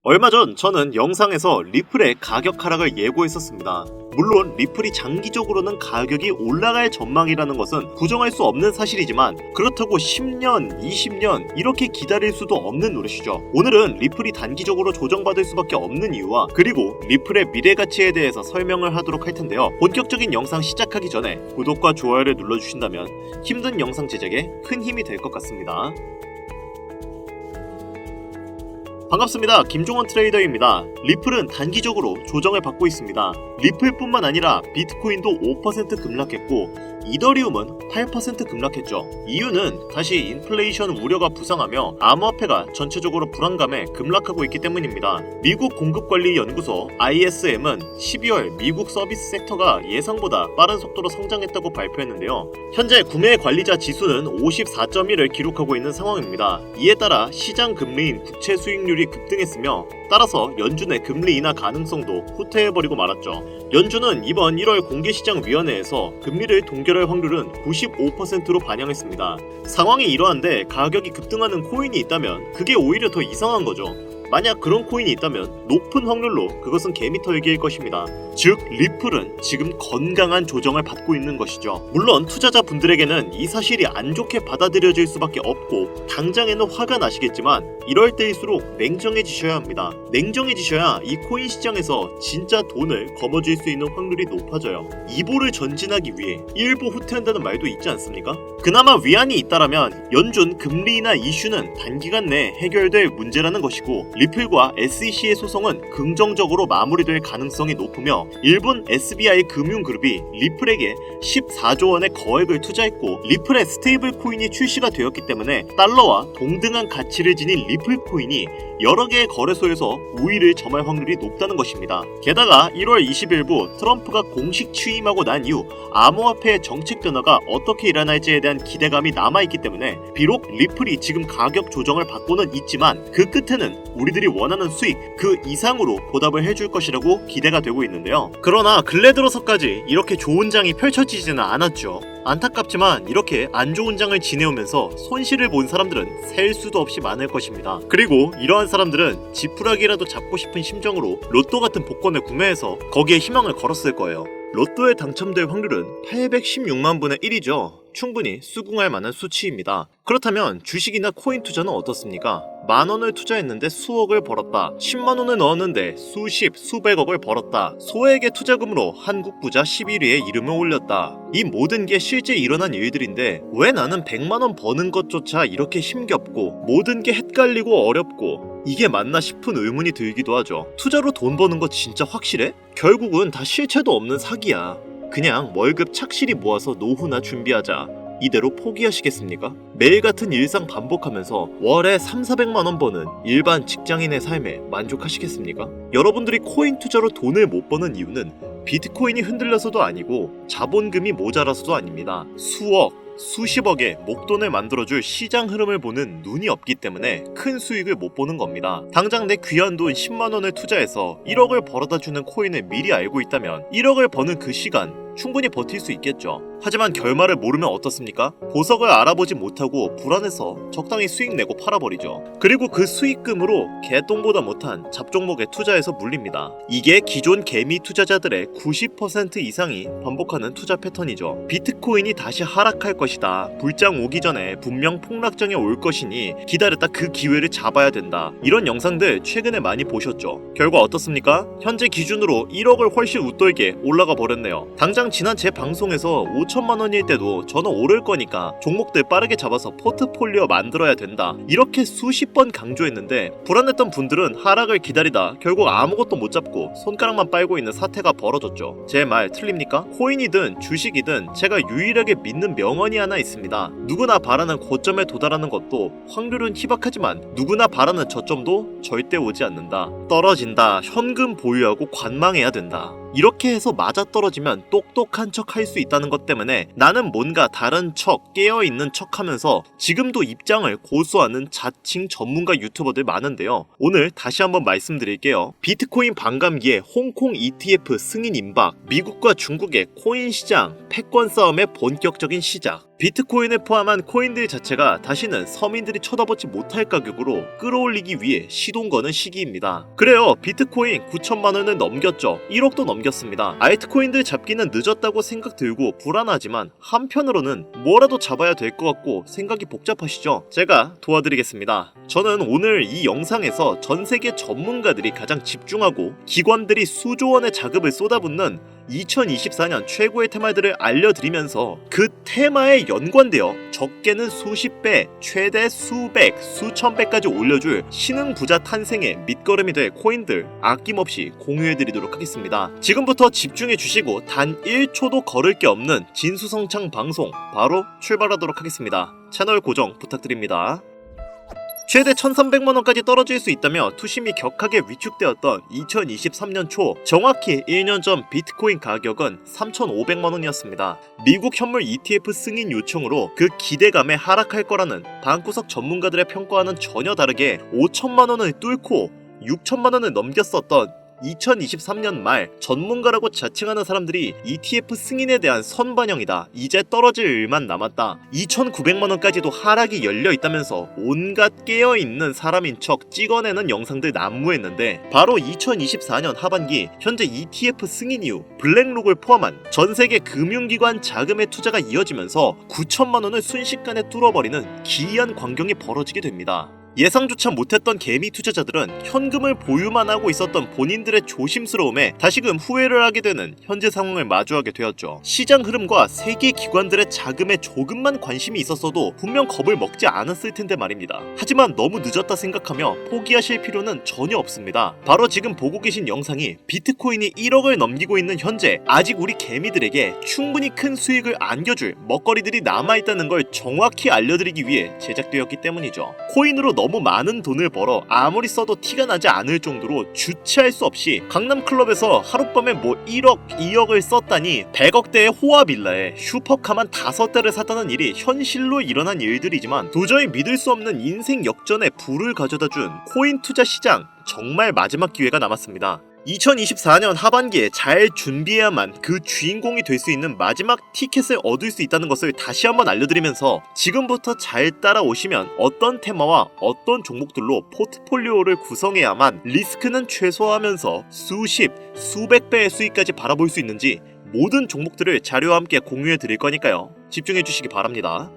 얼마 전 저는 영상에서 리플의 가격 하락을 예고했었습니다. 물론 리플이 장기적으로는 가격이 올라갈 전망이라는 것은 부정할 수 없는 사실이지만 그렇다고 10년, 20년 이렇게 기다릴 수도 없는 노릇이죠. 오늘은 리플이 단기적으로 조정받을 수밖에 없는 이유와 그리고 리플의 미래 가치에 대해서 설명을 하도록 할 텐데요. 본격적인 영상 시작하기 전에 구독과 좋아요를 눌러주신다면 힘든 영상 제작에 큰 힘이 될 것 같습니다. 반갑습니다. 김종원 트레이더입니다. 리플은 단기적으로 조정을 받고 있습니다. 리플뿐만 아니라 비트코인도 5% 급락했고 이더리움은 8% 급락했죠. 이유는 다시 인플레이션 우려가 부상하며 암호화폐가 전체적으로 불안감에 급락하고 있기 때문입니다. 미국 공급관리연구소 ISM은 12월 미국 서비스 섹터가 예상보다 빠른 속도로 성장했다고 발표했는데요. 현재 구매 관리자 지수는 54.1을 기록하고 있는 상황입니다. 이에 따라 시장 금리인 국채 수익률이 급등했으며 따라서 연준의 금리 인하 가능성도 후퇴해버리고 말았죠. 연준은 이번 1월 공개시장위원회에서 금리를 동결할 확률은 95%로 반영했습니다. 상황이 이러한데 가격이 급등하는 코인이 있다면 그게 오히려 더 이상한 거죠. 만약 그런 코인이 있다면 높은 확률로 그것은 개미털기일 것입니다. 즉 리플은 지금 건강한 조정을 받고 있는 것이죠. 물론 투자자분들에게는 이 사실이 안 좋게 받아들여질 수밖에 없고 당장에는 화가 나시겠지만 이럴 때일수록 냉정해지셔야 합니다. 냉정해지셔야 이 코인 시장에서 진짜 돈을 거머쥘 수 있는 확률이 높아져요. 이보를 전진하기 위해 일보 후퇴한다는 말도 있지 않습니까? 그나마 위안이 있다라면 연준 금리 인하 이슈는 단기간 내에 해결될 문제라는 것이고 리플과 SEC의 소송은 긍정적으로 마무리될 가능성이 높으며 일본 SBI 금융그룹이 리플에게 14조 원의 거액을 투자했고 리플의 스테이블 코인이 출시가 되었기 때문에 달러와 동등한 가치를 지닌 리플 코인이 여러 개의 거래소에서 우위를 점할 확률이 높다는 것입니다. 게다가 1월 20일부 트럼프가 공식 취임하고 난 이후 암호화폐의 정책 변화가 어떻게 일어날지에 대한 기대감이 남아있기 때문에 비록 리플이 지금 가격 조정을 받고는 있지만 그 끝에는 우리들이 원하는 수익 그 이상으로 보답을 해줄 것이라고 기대가 되고 있는데요. 그러나 근래 들어서까지 이렇게 좋은 장이 펼쳐지지는 않았죠. 안타깝지만 이렇게 안 좋은 장을 지내오면서 손실을 본 사람들은 셀 수도 없이 많을 것입니다. 그리고 이러한 사람들은 지푸라기라도 잡고 싶은 심정으로 로또 같은 복권을 구매해서 거기에 희망을 걸었을 거예요. 로또에 당첨될 확률은 816만 분의 1이죠. 충분히 수긍할 만한 수치입니다. 그렇다면 주식이나 코인 투자는 어떻습니까? 만원을 투자했는데 수억을 벌었다. 10만원을 넣었는데 수십, 수백억을 벌었다. 소액의 투자금으로 한국 부자 11위에 이름을 올렸다. 이 모든 게 실제 일어난 일들인데 왜 나는 100만원 버는 것조차 이렇게 힘겹고 모든 게 헷갈리고 어렵고 이게 맞나 싶은 의문이 들기도 하죠. 투자로 돈 버는 거 진짜 확실해? 결국은 다 실체도 없는 사기야. 그냥 월급 착실히 모아서 노후나 준비하자. 이대로 포기하시겠습니까? 매일 같은 일상 반복하면서 월에 3,400만원 버는 일반 직장인의 삶에 만족하시겠습니까? 여러분들이 코인 투자로 돈을 못 버는 이유는 비트코인이 흔들려서도 아니고 자본금이 모자라서도 아닙니다. 수억, 수십억의 목돈을 만들어줄 시장 흐름을 보는 눈이 없기 때문에 큰 수익을 못 보는 겁니다. 당장 내 귀한 돈 10만원을 투자해서 1억을 벌어다주는 코인을 미리 알고 있다면 1억을 버는 그 시간 충분히 버틸 수 있겠죠. 하지만 결말을 모르면 어떻습니까? 보석을 알아보지 못하고 불안해서 적당히 수익 내고 팔아버리죠. 그리고 그 수익금으로 개똥보다 못한 잡종목에 투자해서 물립니다. 이게 기존 개미 투자자들의 90% 이상이 반복하는 투자 패턴이죠. 비트코인이 다시 하락할 것이다. 불장 오기 전에 분명 폭락장에 올 것이니 기다렸다 그 기회를 잡아야 된다. 이런 영상들 최근에 많이 보셨죠. 결과 어떻습니까? 현재 기준으로 1억을 훨씬 웃돌게 올라가 버렸네요. 당장 지난 제 방송에서 5천만원일 때도 저는 오를 거니까 종목들 빠르게 잡아서 포트폴리오 만들어야 된다. 이렇게 수십 번 강조했는데 불안했던 분들은 하락을 기다리다 결국 아무것도 못 잡고 손가락만 빨고 있는 사태가 벌어졌죠. 제 말 틀립니까? 코인이든 주식이든 제가 유일하게 믿는 명언이 하나 있습니다. 누구나 바라는 고점에 도달하는 것도 확률은 희박하지만 누구나 바라는 저점도 절대 오지 않는다. 떨어진다. 현금 보유하고 관망해야 된다. 이렇게 해서 맞아떨어지면 똑똑한 척 할 수 있다는 것 때문에 나는 뭔가 다른 척, 깨어있는 척 하면서 지금도 입장을 고수하는 자칭 전문가 유튜버들 많은데요. 오늘 다시 한번 말씀드릴게요. 비트코인 반감기에 홍콩 ETF 승인 임박, 미국과 중국의 코인 시장 패권 싸움의 본격적인 시작. 비트코인을 포함한 코인들 자체가 다시는 서민들이 쳐다보지 못할 가격으로 끌어올리기 위해 시동 거는 시기입니다. 그래요, 비트코인 9천만 원을 넘겼죠. 1억도 넘겼습니다. 알트코인들 잡기는 늦었다고 생각 들고 불안하지만 한편으로는 뭐라도 잡아야 될 것 같고 생각이 복잡하시죠? 제가 도와드리겠습니다. 저는 오늘 이 영상에서 전 세계 전문가들이 가장 집중하고 기관들이 수조 원의 자금을 쏟아붓는 2024년 최고의 테마들을 알려드리면서 그 테마에 연관되어 적게는 수십 배, 최대 수백, 수천 배까지 올려줄 신흥 부자 탄생의 밑거름이 될 코인들 아낌없이 공유해드리도록 하겠습니다. 지금부터 집중해주시고 단 1초도 거를 게 없는 진수성찬 방송 바로 출발하도록 하겠습니다. 채널 고정 부탁드립니다. 최대 1,300만원까지 떨어질 수 있다며 투심이 격하게 위축되었던 2023년 초 정확히 1년 전 비트코인 가격은 3,500만원이었습니다. 미국 현물 ETF 승인 요청으로 그 기대감에 하락할 거라는 방구석 전문가들의 평가와는 전혀 다르게 5천만원을 뚫고 6천만원을 넘겼었던 2023년 말 전문가라고 자칭하는 사람들이 ETF 승인에 대한 선반영이다. 이제 떨어질 일만 남았다. 2,900만원까지도 하락이 열려있다면서 온갖 깨어있는 사람인 척 찍어내는 영상들 난무했는데 바로 2024년 하반기 현재 ETF 승인 이후 블랙록을 포함한 전세계 금융기관 자금의 투자가 이어지면서 9천만원을 순식간에 뚫어버리는 기이한 광경이 벌어지게 됩니다. 예상조차 못했던 개미 투자자들은 현금을 보유만 하고 있었던 본인들의 조심스러움에 다시금 후회를 하게 되는 현재 상황을 마주하게 되었죠. 시장 흐름과 세계 기관들의 자금에 조금만 관심이 있었어도 분명 겁을 먹지 않았을 텐데 말입니다. 하지만 너무 늦었다 생각하며 포기하실 필요는 전혀 없습니다. 바로 지금 보고 계신 영상이 비트코인이 1억을 넘기고 있는 현재 아직 우리 개미들에게 충분히 큰 수익을 안겨줄 먹거리들이 남아있다는 걸 정확히 알려드리기 위해 제작되었기 때문이죠. 코인으로 너무 많은 돈을 벌어 아무리 써도 티가 나지 않을 정도로 주체할 수 없이 강남클럽에서 하룻밤에 1억, 2억을 썼다니 100억대의 호화 빌라에 슈퍼카만 5대를 샀다는 일이 현실로 일어난 일들이지만 도저히 믿을 수 없는 인생 역전에 불을 가져다준 코인 투자 시장 정말 마지막 기회가 남았습니다. 2024년 하반기에 잘 준비해야만 그 주인공이 될 수 있는 마지막 티켓을 얻을 수 있다는 것을 다시 한번 알려드리면서 지금부터 잘 따라오시면 어떤 테마와 어떤 종목들로 포트폴리오를 구성해야만 리스크는 최소화하면서 수십, 수백 배의 수익까지 바라볼 수 있는지 모든 종목들을 자료와 함께 공유해 드릴 거니까요. 집중해 주시기 바랍니다.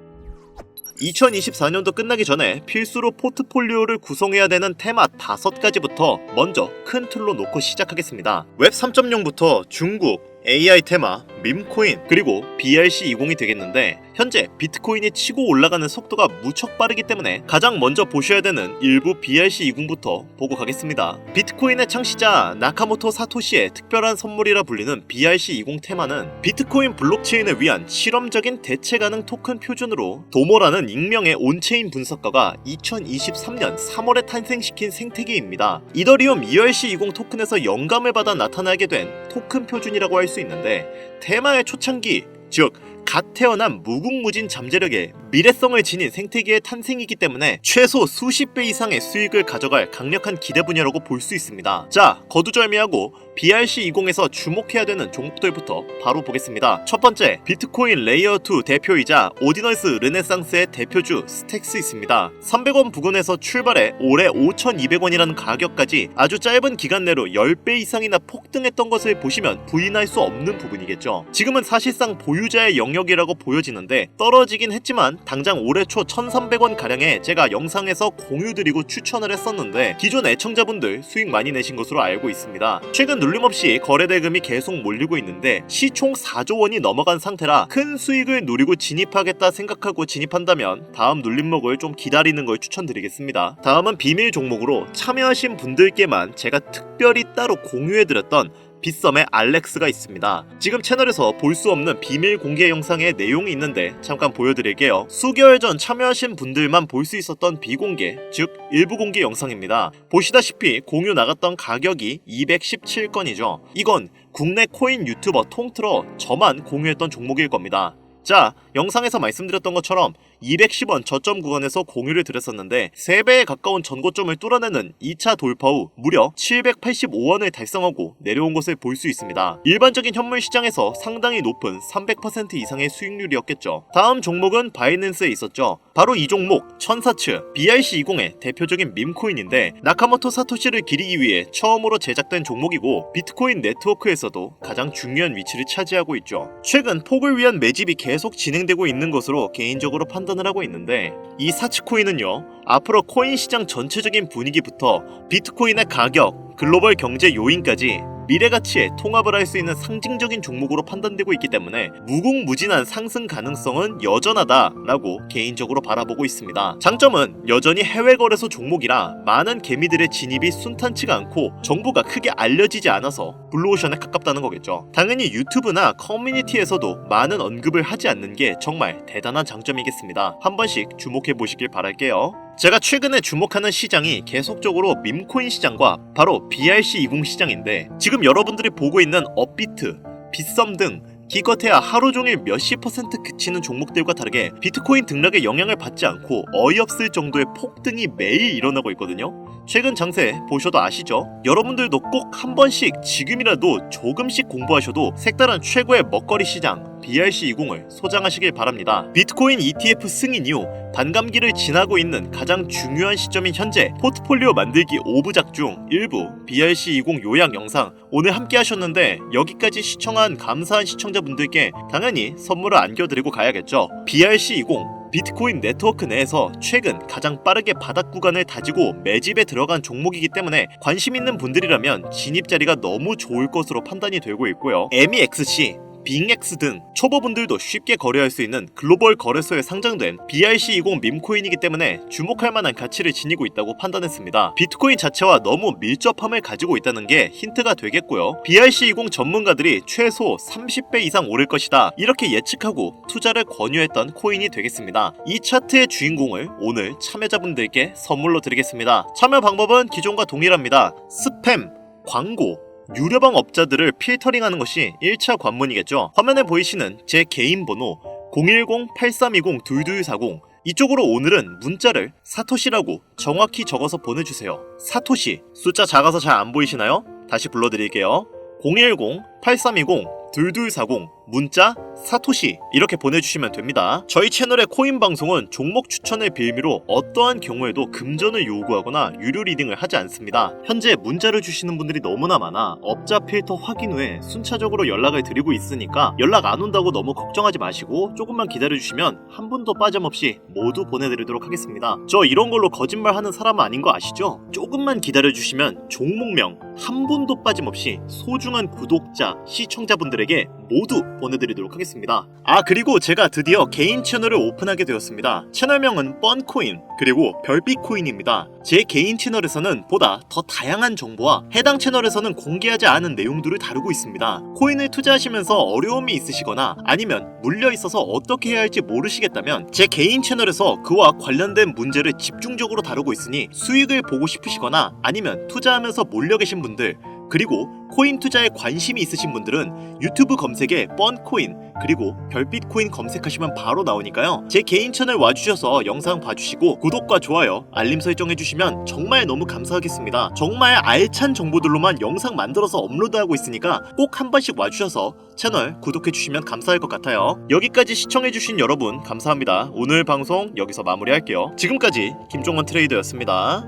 2024년도 끝나기 전에 필수로 포트폴리오를 구성해야 되는 테마 5가지부터 먼저 큰 틀로 놓고 시작하겠습니다. 웹 3.0부터 중국, AI 테마, 밈코인, 그리고 BRC20이 되겠는데 현재 비트코인이 치고 올라가는 속도가 무척 빠르기 때문에 가장 먼저 보셔야 되는 일부 BRC20부터 보고 가겠습니다. 비트코인의 창시자 나카모토 사토시의 특별한 선물이라 불리는 BRC20 테마는 비트코인 블록체인을 위한 실험적인 대체 가능 토큰 표준으로 도모라는 익명의 온체인 분석가가 2023년 3월에 탄생시킨 생태계입니다. 이더리움 ERC20 토큰에서 영감을 받아 나타나게 된 토큰 표준이라고 할 수 있는데 테마의 초창기, 즉 갓 태어난 무궁무진 잠재력에 미래성을 지닌 생태계의 탄생이기 때문에 최소 수십 배 이상의 수익을 가져갈 강력한 기대 분야라고 볼 수 있습니다. 자, 거두절미하고 BRC20에서 주목해야 되는 종목들부터 바로 보겠습니다. 첫 번째, 비트코인 레이어2 대표이자 오디너스 르네상스의 대표주 스택스 있습니다. 300원 부근에서 출발해 올해 5,200원이라는 가격까지 아주 짧은 기간 내로 10배 이상이나 폭등했던 것을 보시면 부인할 수 없는 부분이겠죠. 지금은 사실상 보유자의 영역이라고 보여지는데 떨어지긴 했지만 당장 올해 초 1,300원 가량에 제가 영상에서 공유드리고 추천을 했었는데 기존 애청자분들 수익 많이 내신 것으로 알고 있습니다. 최근 눌림없이 거래대금이 계속 몰리고 있는데 시총 4조 원이 넘어간 상태라 큰 수익을 노리고 진입하겠다 생각하고 진입한다면 다음 눌림목을 좀 기다리는 걸 추천드리겠습니다. 다음은 비밀 종목으로 참여하신 분들께만 제가 특별히 따로 공유해드렸던 빗썸의 알렉스가 있습니다. 지금 채널에서 볼 수 없는 비밀 공개 영상의 내용이 있는데 잠깐 보여드릴게요. 수개월 전 참여하신 분들만 볼 수 있었던 비공개, 즉 일부 공개 영상입니다. 보시다시피 공유 나갔던 가격이 217건이죠. 이건 국내 코인 유튜버 통틀어 저만 공유했던 종목일 겁니다. 자, 영상에서 말씀드렸던 것처럼 210원 저점 구간에서 공유를 드렸었는데 3배에 가까운 전고점을 뚫어내는 2차 돌파 후 무려 785원을 달성하고 내려온 것을 볼 수 있습니다. 일반적인 현물 시장에서 상당히 높은 300% 이상의 수익률이었겠죠. 다음 종목은 바이낸스에 있었죠. 바로 이 종목 천사츠 BRC20의 대표적인 밈코인인데 나카모토 사토시를 기리기 위해 처음으로 제작된 종목이고 비트코인 네트워크에서도 가장 중요한 위치를 차지하고 있죠. 최근 폭을 위한 매집이 계속 진행되고 있는 것으로 개인적으로 판단을 하고 있는데 이 사치코인은요, 앞으로 코인 시장 전체적인 분위기부터 비트코인의 가격, 글로벌 경제 요인까지 미래 가치에 통합을 할 수 있는 상징적인 종목으로 판단되고 있기 때문에 무궁무진한 상승 가능성은 여전하다라고 개인적으로 바라보고 있습니다. 장점은 여전히 해외 거래소 종목이라 많은 개미들의 진입이 순탄치가 않고 정보가 크게 알려지지 않아서 블루오션에 가깝다는 거겠죠. 당연히 유튜브나 커뮤니티에서도 많은 언급을 하지 않는 게 정말 대단한 장점이겠습니다. 한 번씩 주목해 보시길 바랄게요. 제가 최근에 주목하는 시장이 계속적으로 밈코인 시장과 바로 BRC20 시장인데 지금 여러분들이 보고 있는 업비트, 빗썸 등 기껏해야 하루 종일 몇십 % 그치는 종목들과 다르게 비트코인 등락에 영향을 받지 않고 어이없을 정도의 폭등이 매일 일어나고 있거든요. 최근 장세 보셔도 아시죠? 여러분들도 꼭 한 번씩 지금이라도 조금씩 공부하셔도 색다른 최고의 먹거리 시장 BRC20을 소장하시길 바랍니다. 비트코인 ETF 승인 이후 반감기를 지나고 있는 가장 중요한 시점인 현재 포트폴리오 만들기 5부작 중 일부 BRC20 요약 영상 오늘 함께 하셨는데 여기까지 시청한 감사한 시청자분들께 당연히 선물을 안겨드리고 가야겠죠. BRC20 비트코인 네트워크 내에서 최근 가장 빠르게 바닥 구간을 다지고 매집에 들어간 종목이기 때문에 관심 있는 분들이라면 진입 자리가 너무 좋을 것으로 판단이 되고 있고요. MEXC 빙엑스 등 초보분들도 쉽게 거래할 수 있는 글로벌 거래소에 상장된 BRC20 밈코인이기 때문에 주목할 만한 가치를 지니고 있다고 판단했습니다. 비트코인 자체와 너무 밀접함을 가지고 있다는 게 힌트가 되겠고요. BRC20 전문가들이 최소 30배 이상 오를 것이다 이렇게 예측하고 투자를 권유했던 코인이 되겠습니다. 이 차트의 주인공을 오늘 참여자분들께 선물로 드리겠습니다. 참여 방법은 기존과 동일합니다. 스팸, 광고, 유료방 업자들을 필터링하는 것이 1차 관문이겠죠. 화면에 보이시는 제 개인 번호 010-8320-2240 이쪽으로 오늘은 문자를 사토시라고 정확히 적어서 보내주세요. 사토시 숫자 작아서 잘 안 보이시나요? 다시 불러드릴게요. 010-8320-2240 문자 사토시 이렇게 보내주시면 됩니다. 저희 채널의 코인 방송은 종목 추천을 빌미로 어떠한 경우에도 금전을 요구하거나 유료 리딩을 하지 않습니다. 현재 문자를 주시는 분들이 너무나 많아 업자 필터 확인 후에 순차적으로 연락을 드리고 있으니까 연락 안 온다고 너무 걱정하지 마시고 조금만 기다려주시면 한 분도 빠짐없이 모두 보내드리도록 하겠습니다. 저 이런 걸로 거짓말하는 사람은 아닌 거 아시죠? 조금만 기다려주시면 종목명 한 분도 빠짐없이 소중한 구독자, 시청자분들에게 모두 보내드리도록 하겠습니다. 그리고 제가 드디어 개인 채널을 오픈하게 되었습니다. 채널명은 뻔코인 그리고 별빛코인입니다. 제 개인 채널에서는 보다 더 다양한 정보와 해당 채널에서는 공개하지 않은 내용들을 다루고 있습니다. 코인을 투자하시면서 어려움이 있으시거나 아니면 물려있어서 어떻게 해야 할지 모르시겠다면 제 개인 채널에서 그와 관련된 문제를 집중적으로 다루고 있으니 수익을 보고 싶으시거나 아니면 투자하면서 몰려 계신 분들 그리고 코인 투자에 관심이 있으신 분들은 유튜브 검색에 뻔코인 그리고 별빛코인 검색하시면 바로 나오니까요. 제 개인 채널 와주셔서 영상 봐주시고 구독과 좋아요, 알림 설정해주시면 정말 너무 감사하겠습니다. 정말 알찬 정보들로만 영상 만들어서 업로드하고 있으니까 꼭 한 번씩 와주셔서 채널 구독해주시면 감사할 것 같아요. 여기까지 시청해주신 여러분 감사합니다. 오늘 방송 여기서 마무리할게요. 지금까지 김종원 트레이더였습니다.